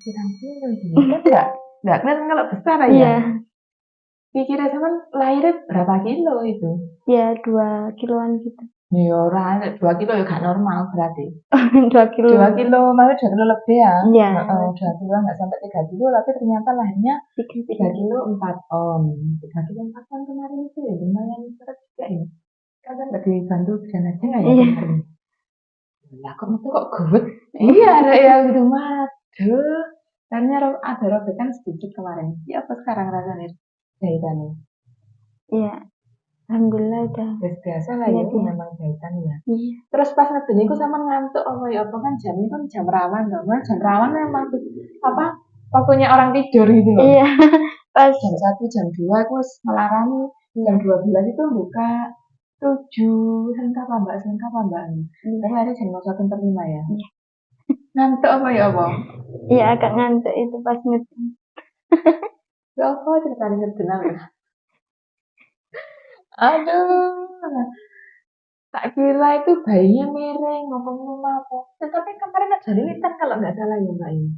Pirang kilo ini kan nggak kelihatan kalau besar aja. Iya, Pikirnya sama lahirnya berapa kilo itu? ya 2 kiloan gitu. Ya orang 2 kilo ya gak normal berarti. 2 kilo. 2 kilo malah 2 kilo lebih ya. Iya. 2 kilo nggak sampai 3 kilo, tapi ternyata lahirnya 3 3 kilo. kilo 4 on. 3 kilo 4 on kemarin itu ya lumayan berat juga ya. Kan nggak dibantu jalan aja nggak ya Iya. kemarin? Lah kamu tuh kok gue? Iya ada ya gitu mah. Duh, ternyata ada robekan sedikit kemarin. Ya apa sekarang rasanya jahitannya? Iya. Alhamdulillah udah. Terus biasa lah ya, Iya. memang jahitan ya. Iya. Terus pas ngeden iku sama ngantuk apa ya apa kan jam itu kan jam rawan loh. Nah, jam rawan memang apa waktunya orang tidur gitu loh. Iya. Pas Jam 1, jam 2 aku melarang jam 12 itu buka 7 selengkap mbak terus hari jam 1:45 ya. Iya. Ngantuk apa ya apa? iya agak ngantuk itu pas ngeden. Ya apa ceritanya ngeden ya? Aduh, tak kira itu bayinya miring ngomong apa. Tetapi kemarin ada lilitan kalau nggak salah ya mbak ini.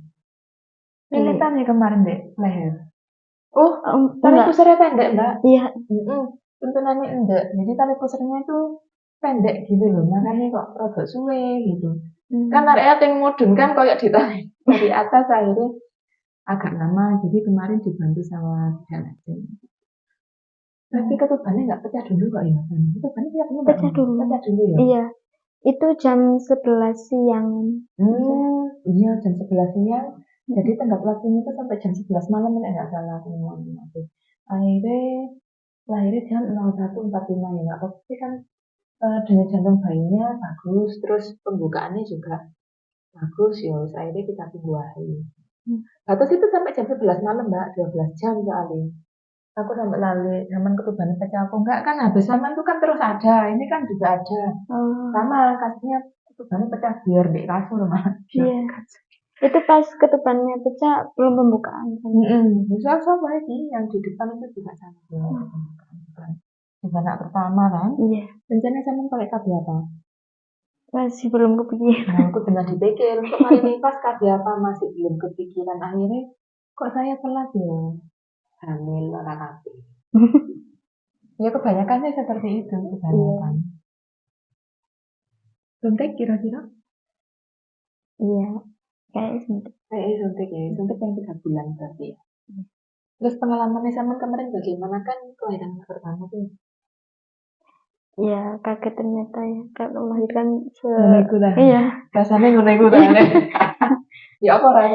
Lilitan ya kemarin deh leher. Oh, tali Enggak. pusarnya pendek mbak. Iya. Tuntunannya enggak. Jadi tali pusarnya itu pendek gitu loh. Makanya kok rada suwe gitu. Kan arek yang mudun kan kayak ditarik dari atas akhirnya agak lama. Jadi kemarin dibantu sama Janajen. Tapi ketubannya nggak pecah dulu kok ya. Ketubannya Pecah dulu. Pecah dulu ya. Iya. Itu jam 11 siang. Iya jam 11 siang. Jadi tenggat waktunya itu sampai jam 11 malam nggak salah aku ngomong. Akhirnya lahirnya jam 01.45 ya nggak apa-apa sih kan denyut jantung bayinya bagus terus pembukaannya juga bagus ya akhirnya kita tunggu hari. Batas itu sampai jam 11 malam mbak 12 jam soalnya aku sampai lali zaman ketuban pecah aku enggak kan habis zaman itu kan terus ada ini kan juga ada sama kasihnya ketubannya pecah biar di kasur mbak. Iya. Itu pas ketubannya pecah belum pembukaan kan? Bisa sama lagi yang di depan itu juga sama. Juga anak pertama kan? Iya. Rencana sama pakai KB apa? Masih belum kepikiran. Nah, aku pernah dipikir untuk hari ini pas KB apa masih belum kepikiran akhirnya kok saya telat ya hamil orang KB. Ya kebanyakan sih seperti itu kebanyakan. Suntik kira-kira? Iya. Kayak suntik. Suntik ya, suntik yang 3 bulan berarti ya. Terus pengalamannya sama kemarin bagaimana kan kelahiran pertama tuh? Ya kaget ternyata ya kalau melahirkan Ngono iku ta. Iya. Rasane ngono iku ta. Ya apa